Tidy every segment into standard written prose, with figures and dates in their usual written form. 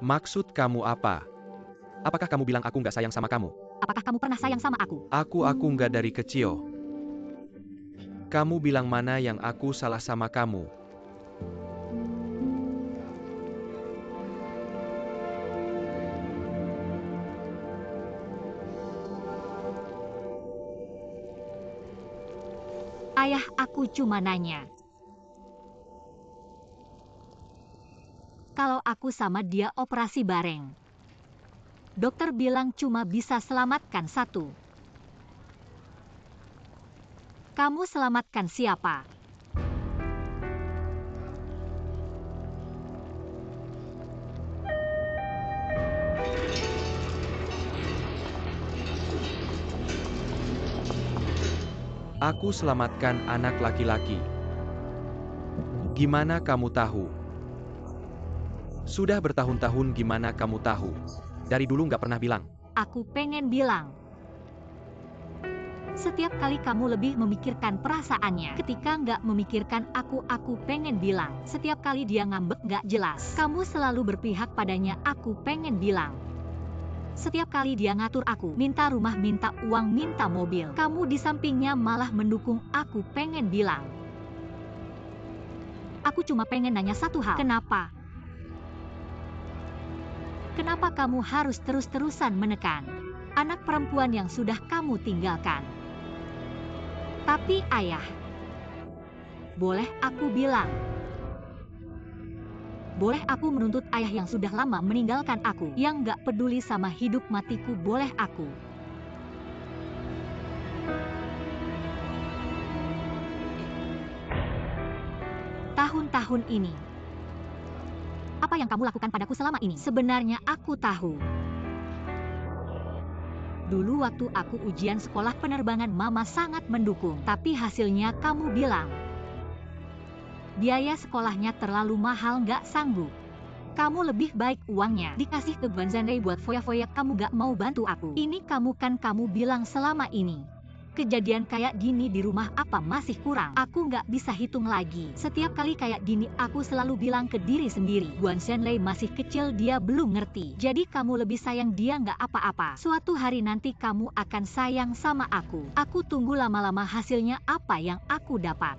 Maksud kamu apa? Apakah kamu bilang aku nggak sayang sama kamu? Apakah kamu pernah sayang sama aku? Aku nggak dari kecil. Kamu bilang mana yang aku salah sama kamu? Ayah, aku cuma nanya. Kalau aku sama dia operasi bareng. Dokter bilang cuma bisa selamatkan satu. Kamu selamatkan siapa? Aku selamatkan anak laki-laki. Gimana kamu tahu? Sudah bertahun-tahun gimana kamu tahu? Dari dulu nggak pernah bilang. Aku pengen bilang. Setiap kali kamu lebih memikirkan perasaannya. Ketika nggak memikirkan aku pengen bilang. Setiap kali dia ngambek nggak jelas, kamu selalu berpihak padanya. Aku pengen bilang. Setiap kali dia ngatur aku, minta rumah, minta uang, minta mobil, kamu di sampingnya malah mendukung. Aku pengen bilang. Aku cuma pengen nanya satu hal. Kenapa? Kenapa kamu harus terus-terusan menekan anak perempuan yang sudah kamu tinggalkan? Tapi ayah, boleh aku bilang? Boleh aku menuntut ayah yang sudah lama meninggalkan aku, yang gak peduli sama hidup matiku? Boleh aku? Tahun-tahun ini, apa yang kamu lakukan padaku selama ini? Sebenarnya aku tahu. Dulu waktu aku ujian sekolah penerbangan, mama sangat mendukung. Tapi hasilnya kamu bilang, biaya sekolahnya terlalu mahal, gak sanggup. Kamu lebih baik uangnya dikasih ke Guanzanrei buat foya-foya. Kamu gak mau bantu aku. Ini kamu bilang selama ini. Kejadian kayak gini di rumah apa masih kurang? Aku gak bisa hitung lagi. Setiap kali kayak gini aku selalu bilang ke diri sendiri, Guanzanrei masih kecil, dia belum ngerti. Jadi kamu lebih sayang dia gak apa-apa. Suatu hari nanti kamu akan sayang sama aku. Aku tunggu lama-lama hasilnya apa yang aku dapat.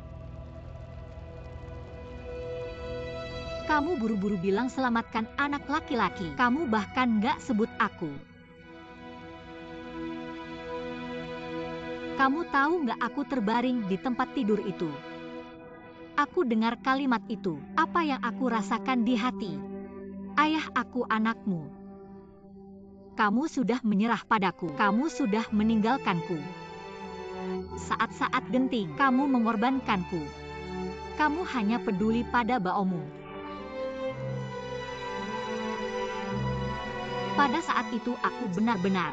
Kamu buru-buru bilang selamatkan anak laki-laki. Kamu bahkan gak sebut aku. Kamu tahu gak aku terbaring di tempat tidur itu? Aku dengar kalimat itu. Apa yang aku rasakan di hati? Ayah, aku anakmu. Kamu sudah menyerah padaku. Kamu sudah meninggalkanku. Saat-saat genting, kamu mengorbankanku. Kamu hanya peduli pada baomu. Pada saat itu aku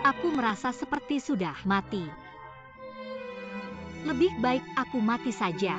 aku merasa seperti sudah mati. Lebih baik aku mati saja.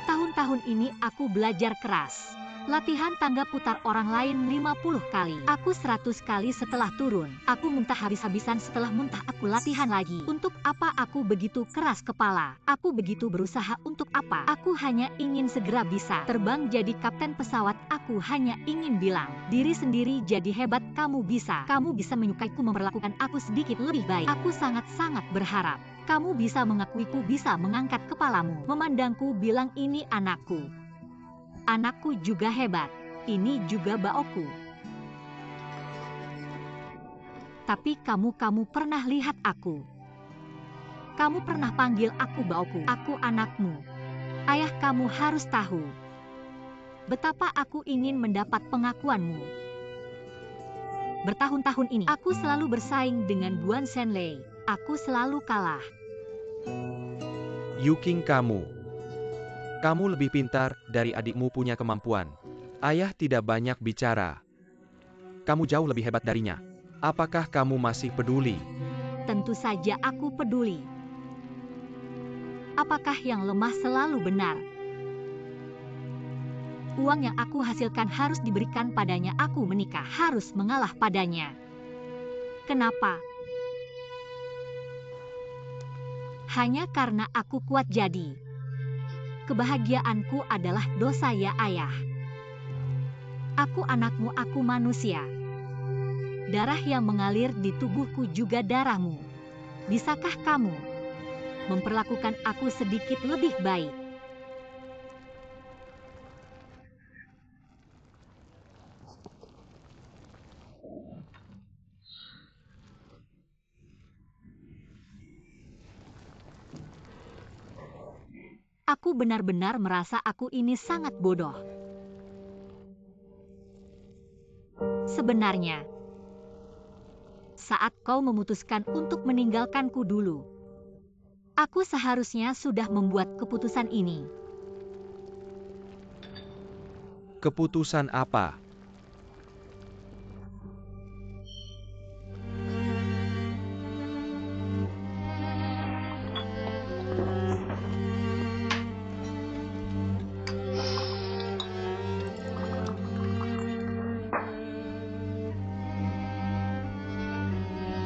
Tahun-tahun ini aku belajar keras. Latihan tangga putar orang lain 50 kali. Aku 100 kali setelah turun. Aku muntah habis-habisan. Setelah muntah aku latihan lagi. Untuk apa aku begitu keras kepala? Aku begitu berusaha untuk apa? Aku hanya ingin segera bisa terbang jadi kapten pesawat. Aku hanya ingin bilang diri sendiri jadi hebat. Kamu bisa menyukaiku, memperlakukan aku sedikit lebih baik. Aku sangat-sangat berharap kamu bisa mengakuiku, bisa mengangkat kepalamu, memandangku, bilang ini anakku. Anakku juga hebat. Ini juga baoku. Tapi kamu pernah lihat aku. Kamu pernah panggil aku baoku. Aku anakmu. Ayah, kamu harus tahu betapa aku ingin mendapat pengakuanmu. Bertahun-tahun ini aku selalu bersaing dengan Guanzanrei. Aku selalu kalah. Yuking, kamu lebih pintar dari adikmu, punya kemampuan. Ayah tidak banyak bicara. Kamu jauh lebih hebat darinya. Apakah kamu masih peduli? Tentu saja aku peduli. Apakah yang lemah selalu benar? Uang yang aku hasilkan harus diberikan padanya. Aku menikah harus mengalah padanya. Kenapa? Hanya karena aku kuat jadi. Kebahagiaanku adalah dosa ya ayah. Aku anakmu, aku manusia. Darah yang mengalir di tubuhku juga darahmu. Bisakah kamu memperlakukan aku sedikit lebih baik? Aku benar-benar merasa aku ini sangat bodoh. Sebenarnya, saat kau memutuskan untuk meninggalkanku dulu, aku seharusnya sudah membuat keputusan ini. Keputusan apa?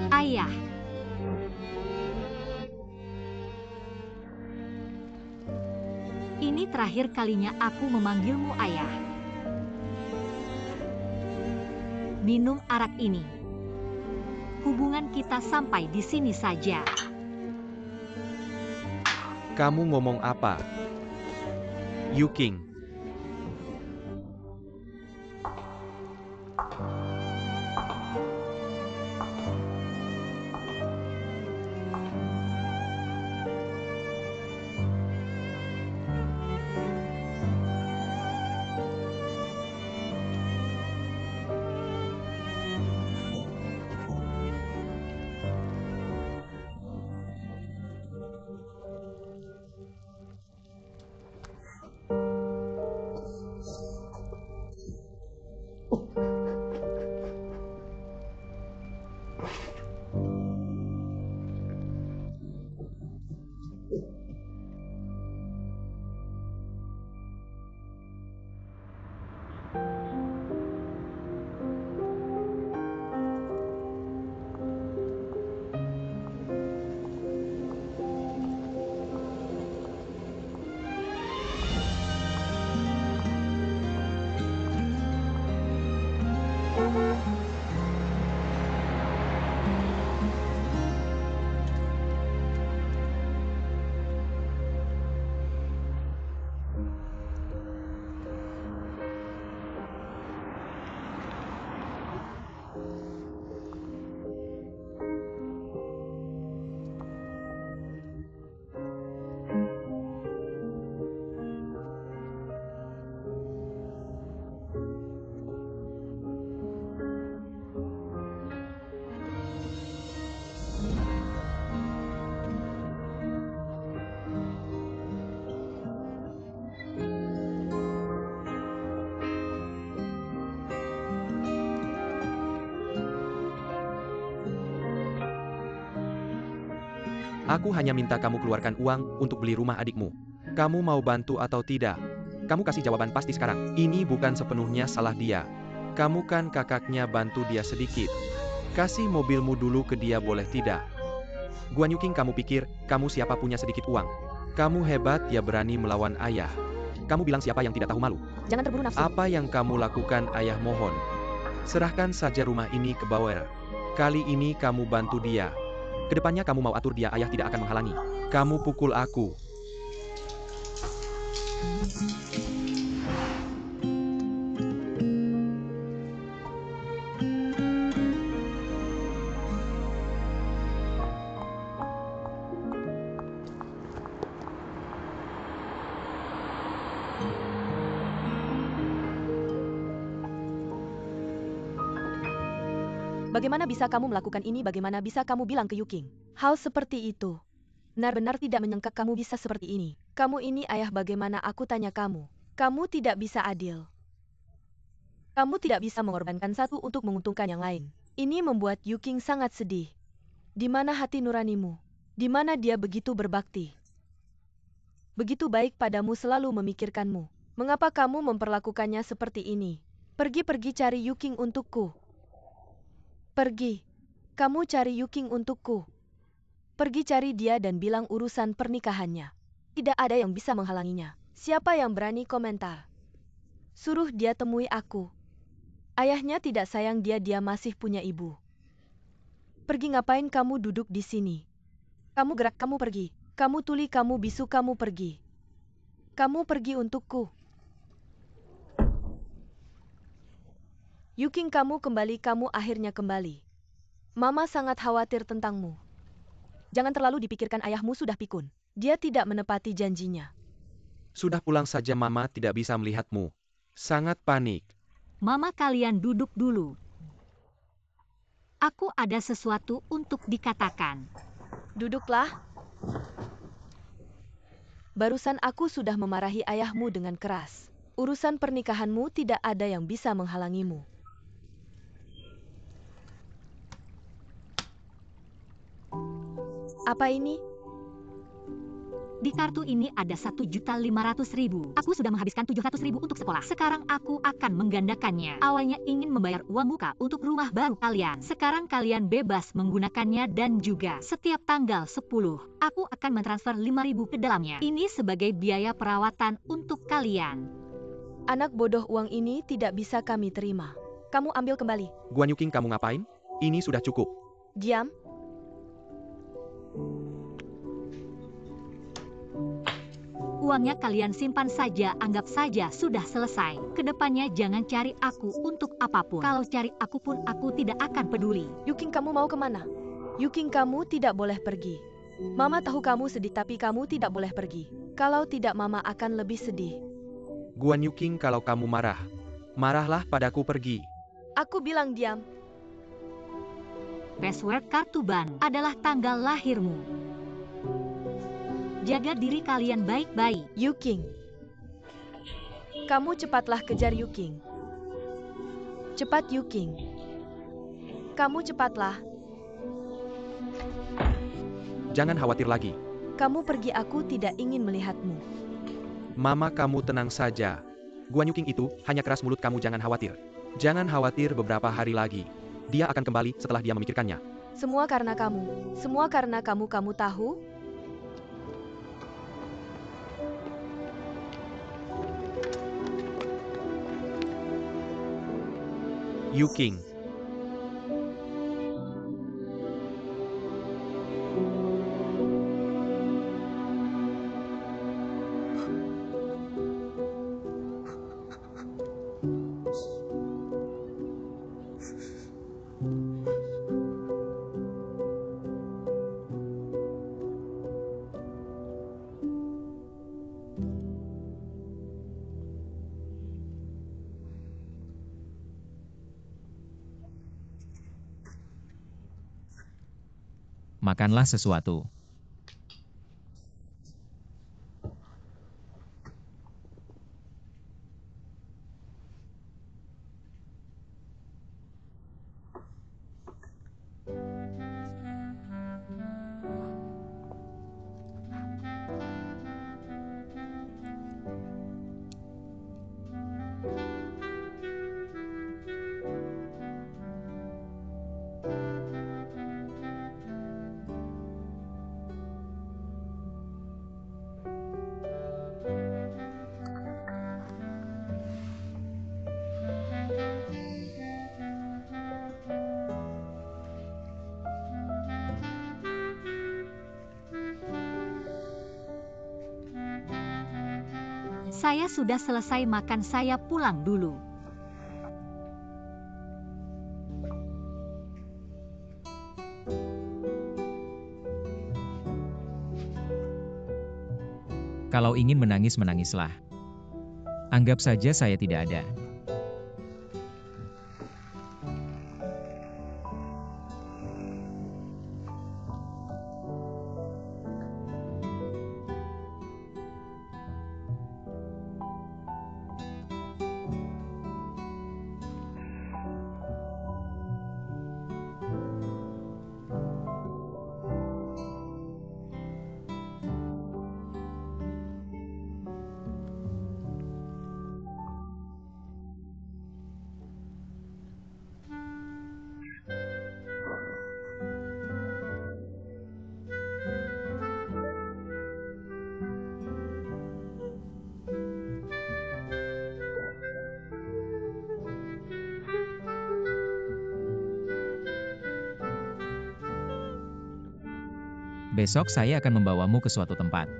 Ayah, ini terakhir kalinya aku memanggilmu ayah. Minum arak ini. Hubungan kita sampai di sini saja. Kamu ngomong apa? Yu King. Aku hanya minta kamu keluarkan uang untuk beli rumah adikmu. Kamu mau bantu atau tidak? Kamu kasih jawaban pasti sekarang. Ini bukan sepenuhnya salah dia. Kamu kan kakaknya, bantu dia sedikit. Kasih mobilmu dulu ke dia, boleh tidak? Guan Yu King, kamu pikir kamu siapa punya sedikit uang? Kamu hebat ya, berani melawan ayah. Kamu bilang siapa yang tidak tahu malu? Jangan terburu nafsu. Apa yang kamu lakukan, ayah? Mohon. Serahkan saja rumah ini ke Bauer. Kali ini kamu bantu dia. Kedepannya kamu mau atur dia, ayah tidak akan menghalangi. Kamu pukul aku. Bagaimana bisa kamu melakukan ini? Bagaimana bisa kamu bilang ke Yu King hal seperti itu? Benar-benar tidak menyangka kamu bisa seperti ini. Kamu ini ayah, bagaimana aku tanya kamu? Kamu tidak bisa adil. Kamu tidak bisa mengorbankan satu untuk menguntungkan yang lain. Ini membuat Yu King sangat sedih. Di mana hati nuranimu? Di mana dia begitu berbakti? Begitu baik padamu, selalu memikirkanmu. Mengapa kamu memperlakukannya seperti ini? Pergi cari Yu King untukku. Pergi. Kamu cari Yu King untukku. Pergi cari dia dan bilang urusan pernikahannya. Tidak ada yang bisa menghalanginya. Siapa yang berani komentar? Suruh dia temui aku. Ayahnya tidak sayang dia masih punya ibu. Pergi ngapain kamu duduk di sini? Kamu gerak, kamu pergi. Kamu tuli, kamu bisu, kamu pergi. Kamu pergi untukku. Yuking, kamu kembali, kamu akhirnya kembali. Mama sangat khawatir tentangmu. Jangan terlalu dipikirkan, ayahmu sudah pikun. Dia tidak menepati janjinya. Sudah pulang saja, Mama tidak bisa melihatmu. Sangat panik. Mama, kalian duduk dulu. Aku ada sesuatu untuk dikatakan. Duduklah. Barusan aku sudah memarahi ayahmu dengan keras. Urusan pernikahanmu tidak ada yang bisa menghalangimu. Apa ini? Di kartu ini ada 1.500.000. Aku sudah menghabiskan 700.000 untuk sekolah. Sekarang aku akan menggandakannya. Awalnya ingin membayar uang muka untuk rumah baru kalian. Sekarang kalian bebas menggunakannya dan juga setiap tanggal 10, aku akan mentransfer 5.000 ke dalamnya. Ini sebagai biaya perawatan untuk kalian. Anak bodoh, uang ini tidak bisa kami terima. Kamu ambil kembali. Guan Yuking, kamu ngapain? Ini sudah cukup. Diam. Uangnya kalian simpan saja, anggap saja sudah selesai. Kedepannya jangan cari aku untuk apapun. Kalau cari aku pun aku tidak akan peduli. Yuking, kamu mau kemana? Yuking, kamu tidak boleh pergi. Mama tahu kamu sedih, tapi kamu tidak boleh pergi. Kalau tidak, Mama akan lebih sedih. Guan Yuking, kalau kamu marah, marahlah padaku, pergi. Aku bilang diam. Password kartu bank adalah tanggal lahirmu. Jaga diri kalian baik-baik. Yuking. Kamu cepatlah kejar Yuking. Cepat, Yuking. Kamu cepatlah. Jangan khawatir lagi. Kamu pergi, aku tidak ingin melihatmu. Mama, kamu tenang saja. Guan Yuking itu hanya keras mulut, kamu jangan khawatir. Jangan khawatir, beberapa hari lagi dia akan kembali setelah dia memikirkannya. Semua karena kamu. Semua karena kamu tahu? Yuking. Makanlah sesuatu. Saya sudah selesai makan, saya pulang dulu. Kalau ingin menangis, menangislah. Anggap saja saya tidak ada. Besok saya akan membawamu ke suatu tempat.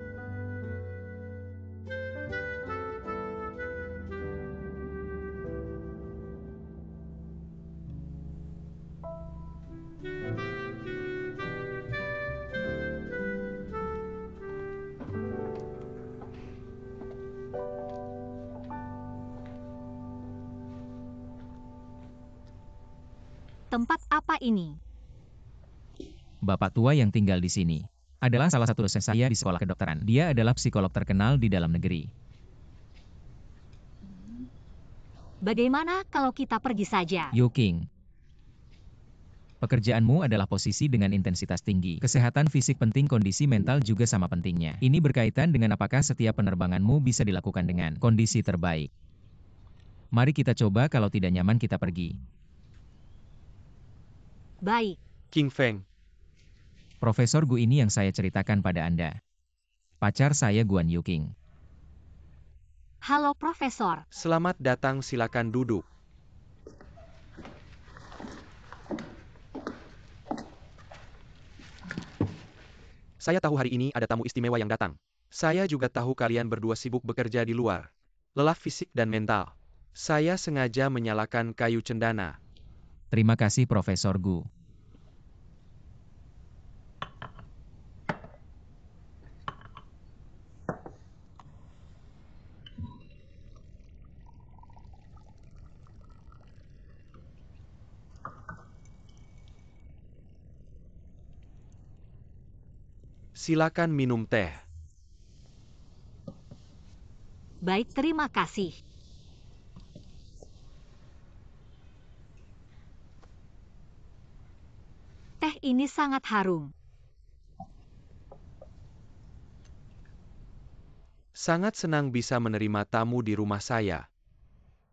Tempat apa ini? Bapak tua yang tinggal di sini adalah salah satu dosen saya di sekolah kedokteran. Dia adalah psikolog terkenal di dalam negeri. Bagaimana kalau kita pergi saja? Yuking, pekerjaanmu adalah posisi dengan intensitas tinggi. Kesehatan fisik penting, kondisi mental juga sama pentingnya. Ini berkaitan dengan apakah setiap penerbanganmu bisa dilakukan dengan kondisi terbaik. Mari kita coba, kalau tidak nyaman kita pergi. Baik. King Feng, Profesor Gu ini yang saya ceritakan pada Anda. Pacar saya Guan Yuking. Halo Profesor. selamat datang, silakan duduk. Saya tahu hari ini ada tamu istimewa yang datang. Saya juga tahu kalian berdua sibuk bekerja di luar. Lelah fisik dan mental. Saya sengaja menyalakan kayu cendana. Terima kasih Profesor Gu. Silakan minum teh. Baik, terima kasih. Teh ini sangat harum. Sangat senang bisa menerima tamu di rumah saya.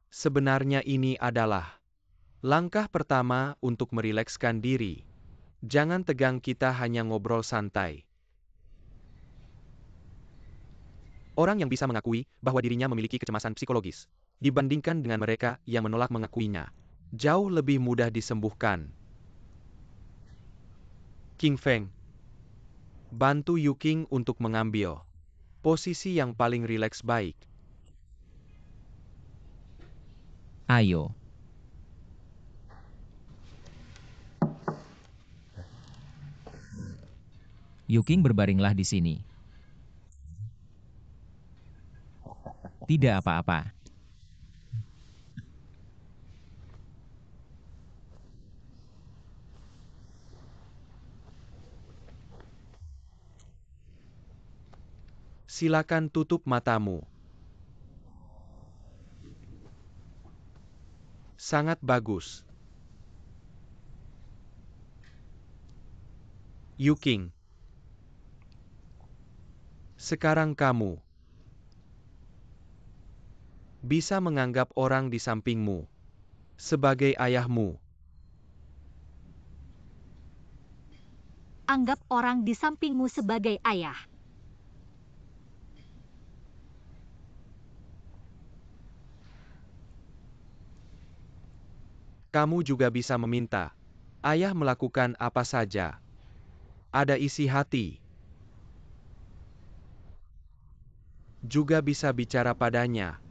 Sebenarnya ini adalah langkah pertama untuk merilekskan diri. Jangan tegang, kita hanya ngobrol santai. Orang yang bisa mengakui bahwa dirinya memiliki kecemasan psikologis, dibandingkan dengan mereka yang menolak mengakuinya, jauh lebih mudah disembuhkan. King Feng, bantu Yuking untuk mengambil posisi yang paling rileks baik. Ayo. Yuking, berbaringlah di sini. Tidak apa-apa. Silakan tutup matamu. Sangat bagus. Yuking, sekarang kamu bisa menganggap orang di sampingmu sebagai ayahmu. Anggap orang di sampingmu sebagai ayah. Kamu juga bisa meminta ayah melakukan apa saja. Ada isi hati. Juga bisa bicara padanya.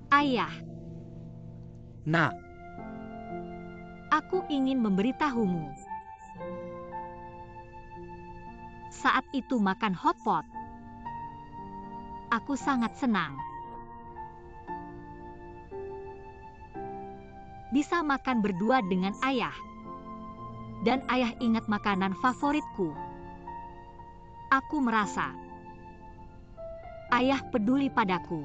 Ayah, Nak, aku ingin memberitahumu. Saat itu makan hotpot, aku sangat senang. Bisa makan berdua dengan ayah. Dan ayah ingat makanan favoritku. Aku merasa ayah peduli padaku.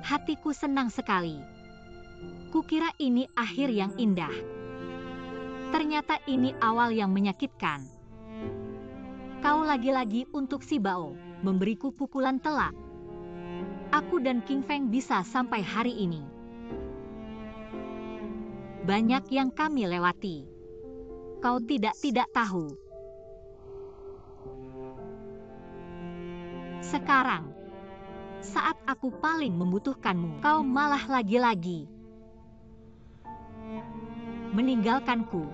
Hatiku senang sekali. Kukira ini akhir yang indah. Ternyata ini awal yang menyakitkan. Kau lagi-lagi untuk si Bao memberiku pukulan telak. Aku dan King Feng bisa sampai hari ini. Banyak yang kami lewati. Kau tidak tahu. Sekarang, saat aku paling membutuhkanmu, kau malah lagi-lagi meninggalkanku.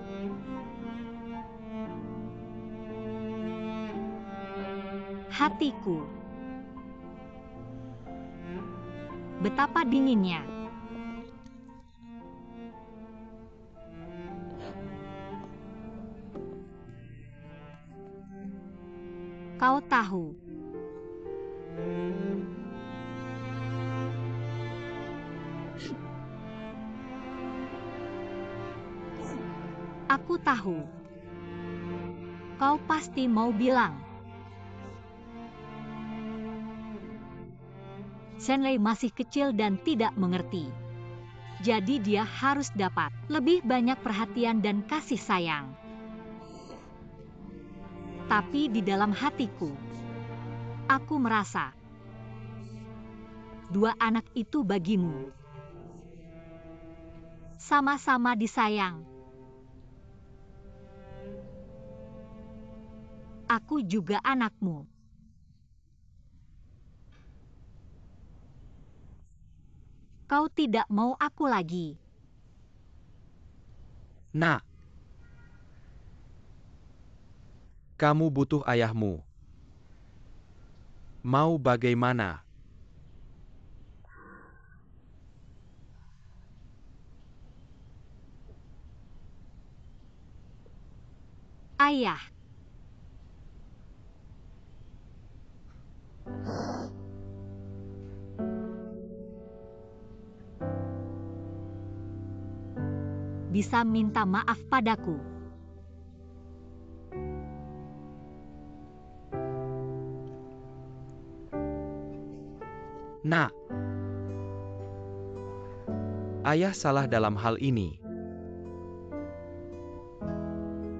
Hatiku betapa dinginnya. Kau tahu, aku tahu, kau pasti mau bilang Shenlei masih kecil dan tidak mengerti. Jadi dia harus dapat lebih banyak perhatian dan kasih sayang. Tapi di dalam hatiku, aku merasa dua anak itu bagimu sama-sama disayang. Aku juga anakmu. Kau tidak mau aku lagi. Nak, kamu butuh ayahmu. Mau bagaimana? Ayah. Bisa minta maaf padaku. Nak, ayah salah dalam hal ini.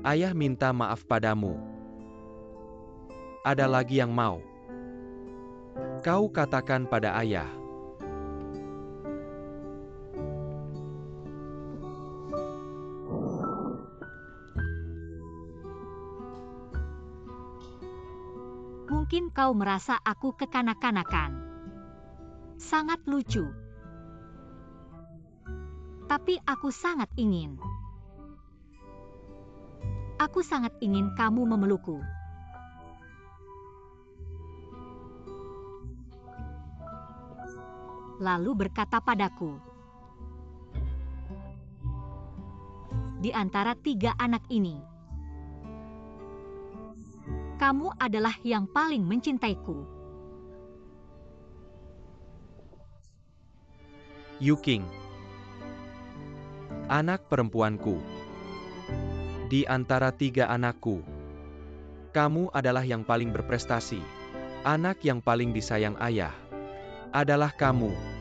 Ayah minta maaf padamu. Ada lagi yang mau kau katakan pada ayah. Mungkin kau merasa aku kekanak-kanakan. Sangat lucu. Tapi aku sangat ingin. Aku sangat ingin kamu memelukku. Lalu berkata padaku, di antara tiga anak ini, kamu adalah yang paling mencintaiku. Yuking, anak perempuanku. Di antara tiga anakku, kamu adalah yang paling berprestasi. Anak yang paling disayang ayah adalah kamu.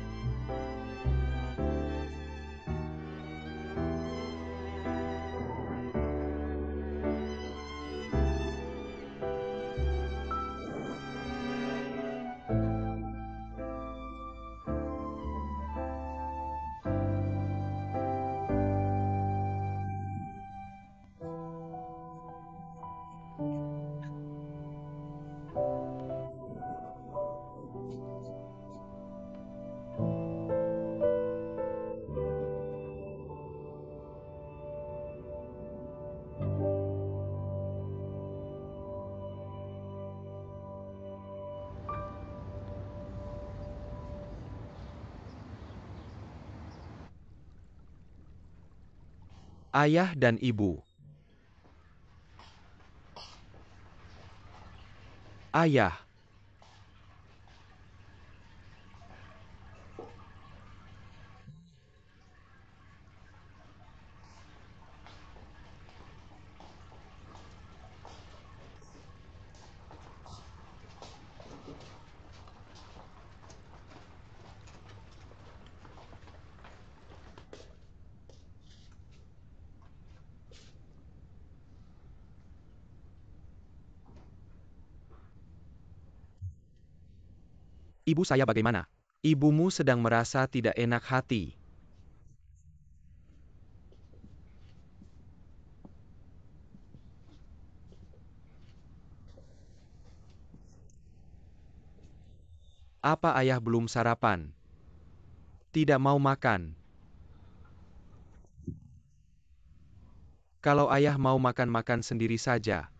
Ayah dan ibu. Ayah. Ibu saya bagaimana? Ibumu sedang merasa tidak enak hati. Apa ayah belum sarapan? Tidak mau makan. Kalau ayah mau makan-makan sendiri saja.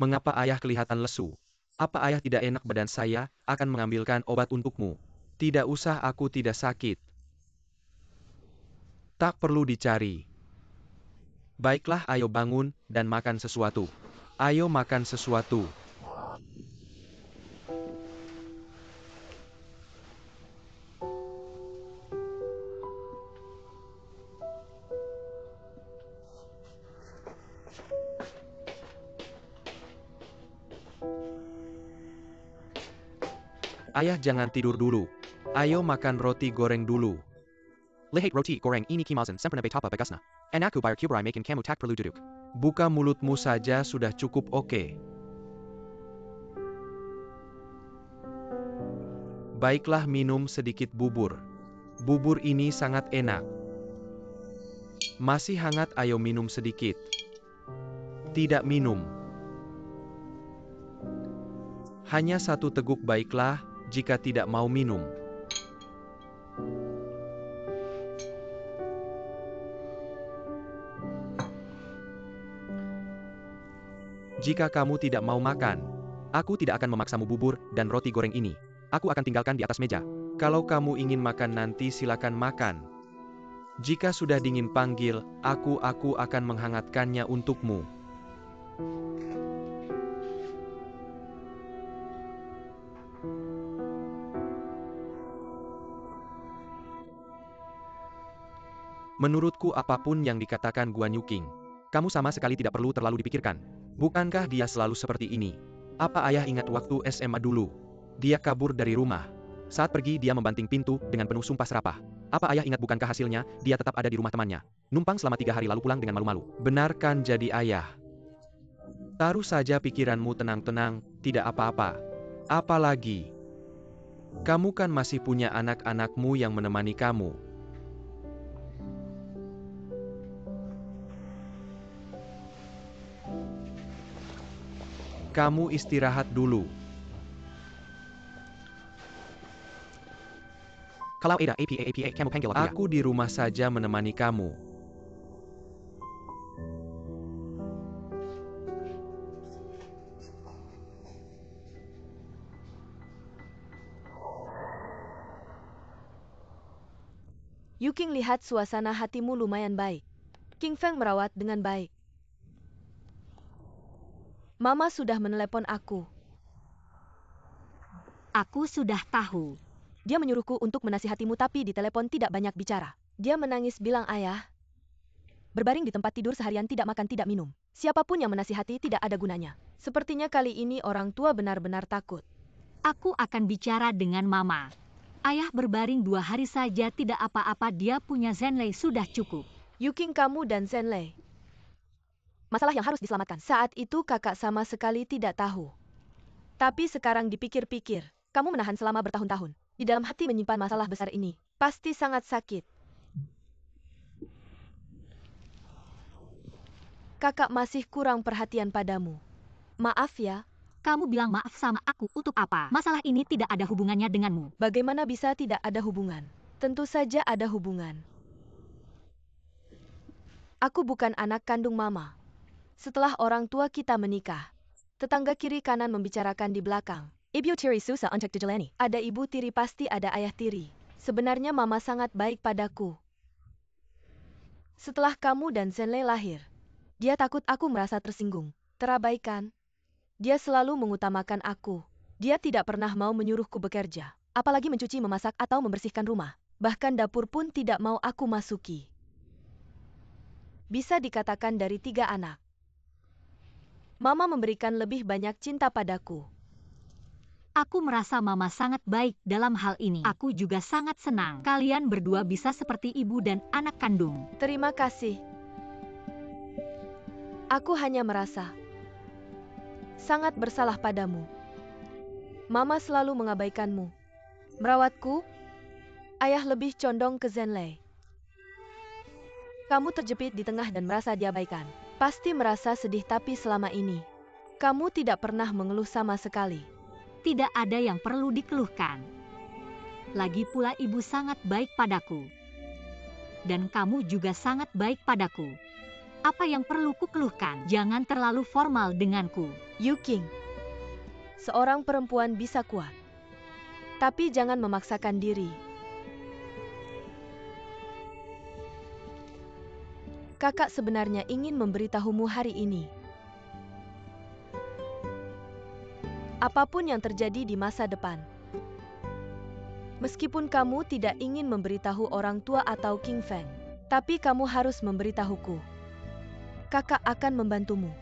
Mengapa ayah kelihatan lesu? Apa ayah tidak enak badan saya, akan mengambilkan obat untukmu. Tidak usah, aku tidak sakit. Tak perlu dicari. Baiklah, ayo bangun, dan makan sesuatu. Ayo makan sesuatu. Ayah jangan tidur dulu. Ayo makan roti goreng dulu. Lihat roti goreng ini kimasan sempurna betapa bagusnya. Enak bayar kuberai makin kamu tak perlu duduk. Buka mulutmu saja sudah cukup oke. Baiklah, minum sedikit bubur. Bubur ini sangat enak. Masih hangat, ayo minum sedikit. Tidak minum. Hanya satu teguk baiklah, jika tidak mau minum. Jika kamu tidak mau makan, aku tidak akan memaksamu bubur dan roti goreng ini. Aku akan tinggalkan di atas meja. Kalau kamu ingin makan nanti silakan makan. Jika sudah dingin panggil, aku akan menghangatkannya untukmu. Menurutku apapun yang dikatakan Guan Yuqing, kamu sama sekali tidak perlu terlalu dipikirkan. Bukankah dia selalu seperti ini? Apa ayah ingat waktu SMA dulu? Dia kabur dari rumah. Saat pergi dia membanting pintu dengan penuh sumpah serapah. Apa ayah ingat bukankah hasilnya, dia tetap ada di rumah temannya. Numpang selama 3 hari lalu pulang dengan malu-malu. Benarkan jadi ayah. Taruh saja pikiranmu tenang-tenang, tidak apa-apa. Apalagi, kamu kan masih punya anak-anakmu yang menemani kamu. Kamu istirahat dulu. Kalau ada apa, kamu panggil aku. Aku di rumah saja menemani kamu. Yuqing lihat suasana hatimu lumayan baik. King Feng merawat dengan baik. Mama sudah menelepon aku. Aku sudah tahu. Dia menyuruhku untuk menasihatimu tapi di telepon tidak banyak bicara. Dia menangis bilang ayah. Berbaring di tempat tidur seharian tidak makan tidak minum. Siapapun yang menasihati tidak ada gunanya. Sepertinya kali ini orang tua benar-benar takut. Aku akan bicara dengan Mama. Ayah berbaring 2 hari saja tidak apa-apa, dia punya Zhenlei sudah cukup. Yuqing, kamu dan Zhenlei. Masalah yang harus diselamatkan. Saat itu kakak sama sekali tidak tahu. Tapi sekarang dipikir-pikir, kamu menahan selama bertahun-tahun. Di dalam hati menyimpan masalah besar ini. Pasti sangat sakit. Kakak masih kurang perhatian padamu. Maaf ya. Kamu bilang maaf sama aku untuk apa? Masalah ini tidak ada hubungannya denganmu. Bagaimana bisa tidak ada hubungan? Tentu saja ada hubungan. Aku bukan anak kandung Mama. Setelah orang tua kita menikah, tetangga kiri kanan membicarakan di belakang. Ibu tiri susah untuk dijalani. Ada ibu tiri pasti ada ayah tiri. Sebenarnya Mama sangat baik padaku. Setelah kamu dan Zhenlei lahir, dia takut aku merasa tersinggung. Terabaikan. Dia selalu mengutamakan aku. Dia tidak pernah mau menyuruhku bekerja. Apalagi mencuci, memasak, atau membersihkan rumah. Bahkan dapur pun tidak mau aku masuki. Bisa dikatakan dari 3 anak. Mama memberikan lebih banyak cinta padaku. Aku merasa Mama sangat baik dalam hal ini. Aku juga sangat senang kalian berdua bisa seperti ibu dan anak kandung. Terima kasih. Aku hanya merasa sangat bersalah padamu. Mama selalu mengabaikanmu. Merawatku, ayah lebih condong ke Zhenlei. Kamu terjepit di tengah dan merasa diabaikan. Pasti merasa sedih, tapi selama ini, kamu tidak pernah mengeluh sama sekali. Tidak ada yang perlu dikeluhkan. Lagi pula ibu sangat baik padaku. Dan kamu juga sangat baik padaku. Apa yang perlu kukeluhkan? Jangan terlalu formal denganku. Yuking, seorang perempuan bisa kuat. Tapi jangan memaksakan diri. Kakak sebenarnya ingin memberitahumu hari ini. Apapun yang terjadi di masa depan. Meskipun kamu tidak ingin memberitahu orang tua atau King Feng, tapi kamu harus memberitahuku. Kakak akan membantumu.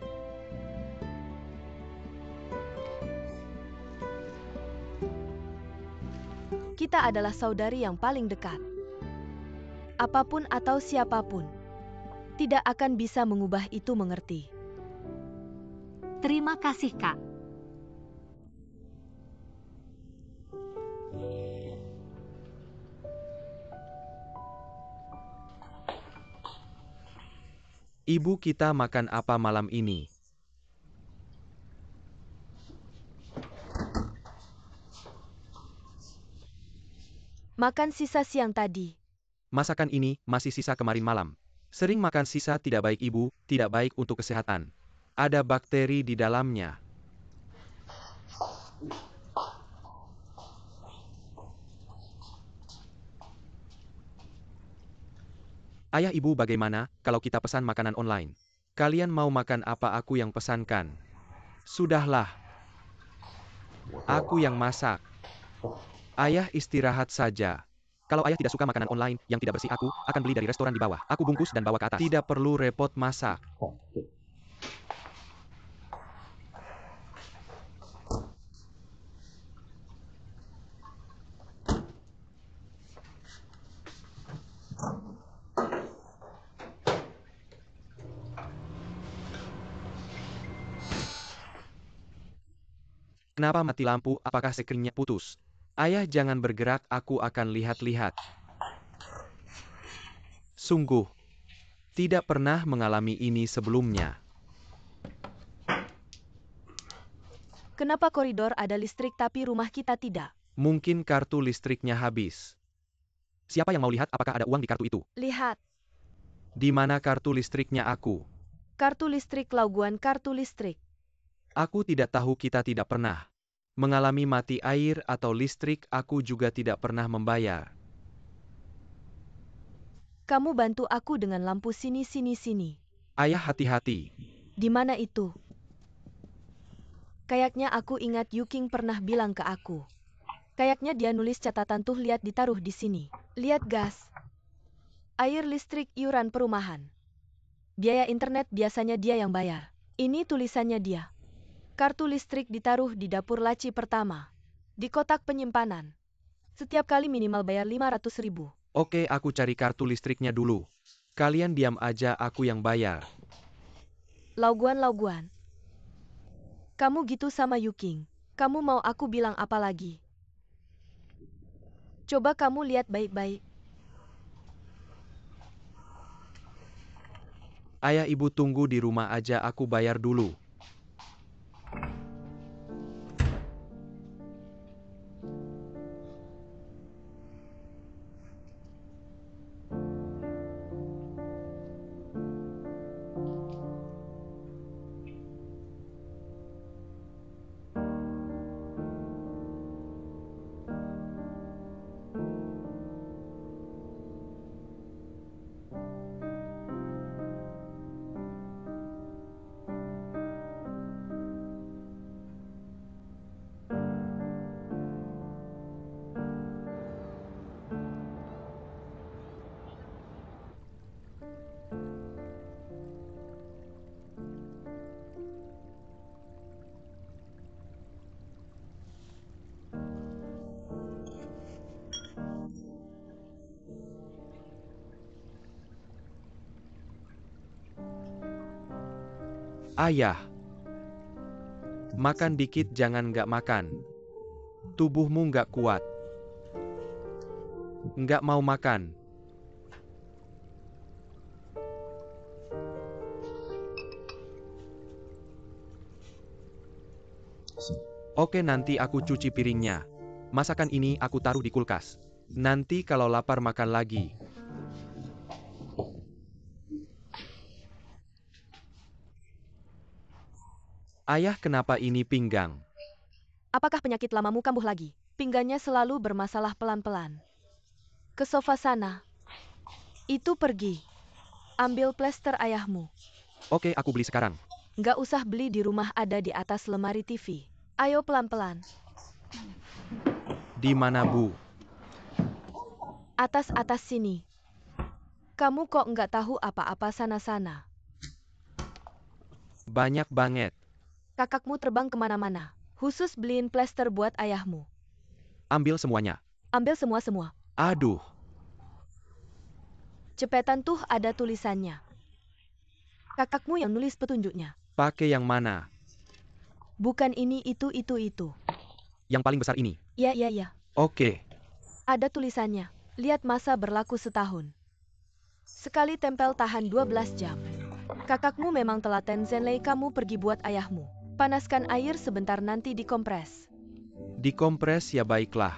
Kita adalah saudari yang paling dekat. Apapun atau siapapun tidak akan bisa mengubah itu, mengerti? Terima kasih, Kak. Ibu, kita makan apa malam ini? Makan sisa siang tadi. Masakan ini masih sisa kemarin malam. Sering makan sisa tidak baik, Ibu, tidak baik untuk kesehatan. Ada bakteri di dalamnya. Ayah, Ibu, bagaimana kalau kita pesan makanan online? Kalian mau makan apa aku yang pesankan? Sudahlah. Aku yang masak. Ayah istirahat saja. Kalau ayah tidak suka makanan online yang tidak bersih, aku akan beli dari restoran di bawah. Aku bungkus dan bawa ke atas. Tidak perlu repot masak. Kenapa mati lampu? Apakah sekringnya putus? Ayah, jangan bergerak, aku akan lihat-lihat. Sungguh, tidak pernah mengalami ini sebelumnya. Kenapa koridor ada listrik tapi rumah kita tidak? Mungkin kartu listriknya habis. Siapa yang mau lihat apakah ada uang di kartu itu? Lihat, Di mana kartu listriknya aku? kartu listrik Lauguan, kartu listrik. Aku tidak tahu, kita tidak pernah mengalami mati air atau listrik, aku juga tidak pernah membayar. Kamu bantu aku dengan lampu sini. Ayah, hati-hati. Di mana itu? Kayaknya aku ingat Yuking pernah bilang ke aku. Kayaknya dia nulis catatan tuh, lihat ditaruh di sini. Lihat gas, air listrik, iuran perumahan. Biaya internet biasanya dia yang bayar. Ini tulisannya dia. Kartu listrik ditaruh di dapur laci pertama. Di kotak penyimpanan. Setiap kali minimal bayar 500.000. Oke, aku cari kartu listriknya dulu. Kalian diam aja, aku yang bayar. Lauguan. Kamu gitu sama Yuking. Kamu mau aku bilang apa lagi? Coba kamu lihat baik-baik. Ayah, Ibu tunggu di rumah aja, aku bayar dulu. Ayah, makan dikit, jangan nggak makan. Tubuhmu nggak kuat. Nggak mau makan. Oke, nanti aku cuci piringnya. Masakan ini aku taruh di kulkas. Nanti kalau lapar makan lagi. Ayah, kenapa ini pinggang? Apakah penyakit lamamu kambuh lagi? Pinggangnya selalu bermasalah pelan-pelan. Ke sofa sana. Itu pergi. Ambil plester ayahmu. Oke, aku beli sekarang. Nggak usah beli, di rumah ada di atas lemari TV. Ayo pelan-pelan. Di mana, Bu? Atas-atas sini. Kamu kok nggak tahu apa-apa sana-sana? Banyak banget. Kakakmu terbang kemana-mana. Khusus beliin plester buat ayahmu. Ambil semuanya. Ambil semua-semua. Aduh, Cepetan tuh, ada tulisannya. Kakakmu yang nulis petunjuknya. pakai yang mana? Bukan ini, itu. Yang paling besar ini. Ya. Oke. Ada tulisannya. Lihat masa berlaku setahun. Sekali tempel tahan 12 jam. Kakakmu memang telaten, Zenlei, kamu pergi buat ayahmu. Panaskan air sebentar, nanti dikompres. Dikompres ya, baiklah.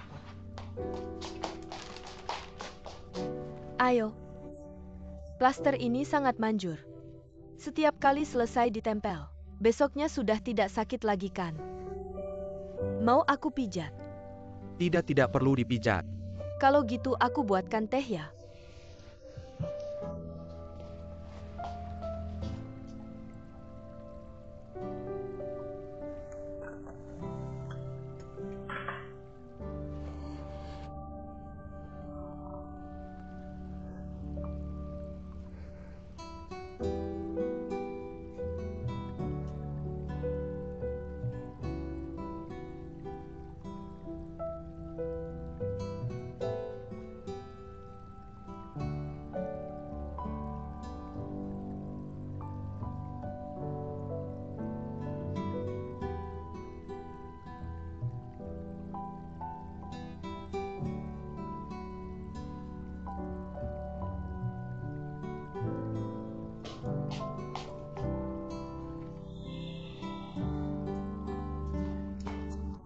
Ayo. Plaster ini sangat manjur. Setiap kali selesai ditempel, besoknya sudah tidak sakit lagi kan? Mau aku pijat? Tidak perlu dipijat. Kalau gitu aku buatkan teh ya.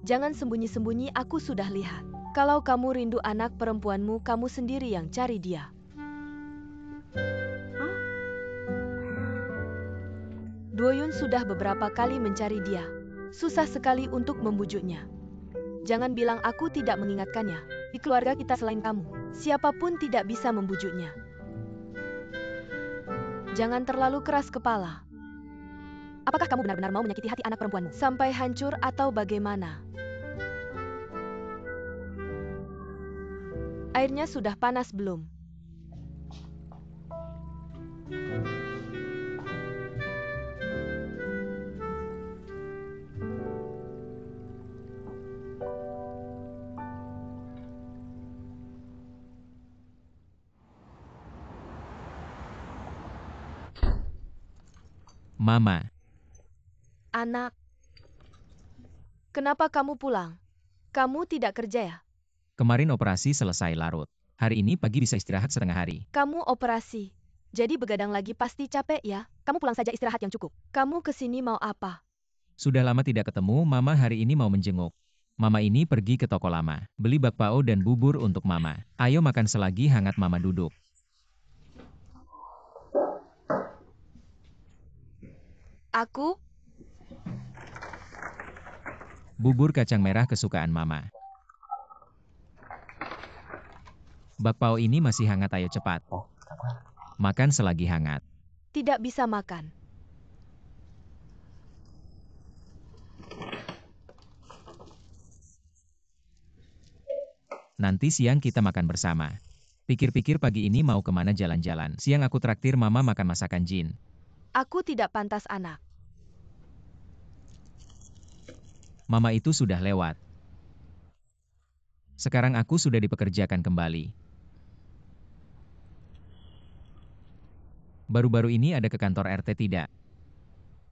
Jangan sembunyi-sembunyi, aku sudah lihat. Kalau kamu rindu anak perempuanmu, kamu sendiri yang cari dia. Doyun sudah beberapa kali mencari dia. Susah sekali untuk membujuknya. Jangan bilang aku tidak mengingatkannya. Di keluarga kita selain kamu, siapapun tidak bisa membujuknya. Jangan terlalu keras kepala. Apakah kamu benar-benar mau menyakiti hati anak perempuanmu sampai hancur atau bagaimana? Airnya sudah panas belum? Mama, Anak, kenapa kamu pulang? Kamu tidak kerja ya? kemarin operasi selesai larut. Hari ini pagi bisa istirahat setengah hari. Kamu operasi. Jadi begadang lagi pasti capek ya? Kamu pulang saja, istirahat yang cukup. Kamu kesini mau apa? Sudah lama tidak ketemu, Mama hari ini mau menjenguk. Mama ini pergi ke toko lama, beli bakpao dan bubur untuk Mama. Ayo makan selagi hangat, Mama duduk. Aku? Bubur kacang merah kesukaan Mama. Bakpao ini masih hangat, ayo cepat. Makan selagi hangat. Tidak bisa makan. Nanti siang kita makan bersama. Pikir-pikir pagi ini mau kemana jalan-jalan. Siang aku traktir Mama makan masakan Jin. Aku tidak pantas, anak. Mama itu sudah lewat. Sekarang aku sudah dipekerjakan kembali. Baru-baru ini ada ke kantor RT tidak?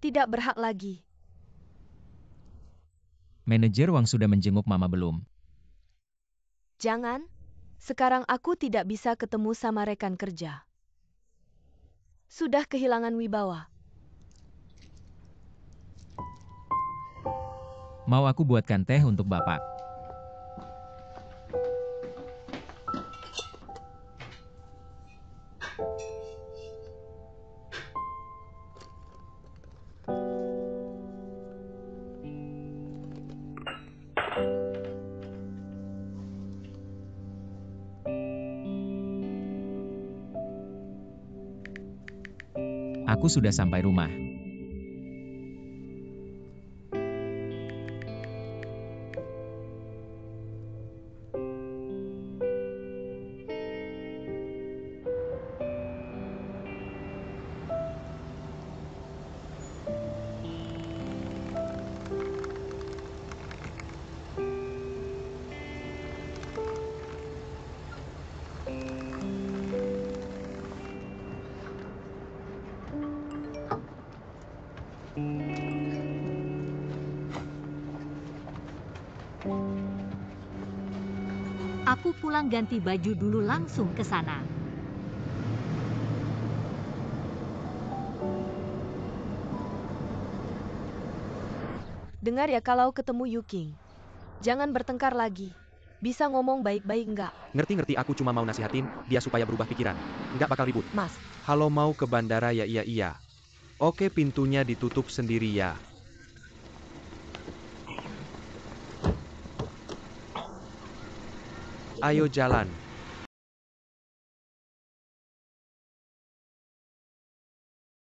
Tidak berhak lagi. Manajer Wang sudah menjenguk Mama belum? Jangan. Sekarang aku tidak bisa ketemu sama rekan kerja. Sudah kehilangan wibawa. Mau aku buatkan teh untuk Bapak? aku sudah sampai rumah. Aku pulang ganti baju dulu langsung ke sana. Dengar ya kalau ketemu Yuking. Jangan bertengkar lagi. Bisa ngomong baik-baik nggak? Ngerti-ngerti, aku cuma mau nasihatin dia supaya berubah pikiran. Nggak bakal ribut. Mas, Halo, mau ke bandara ya? Iya. Oke, pintunya ditutup sendiri ya. Ayo jalan.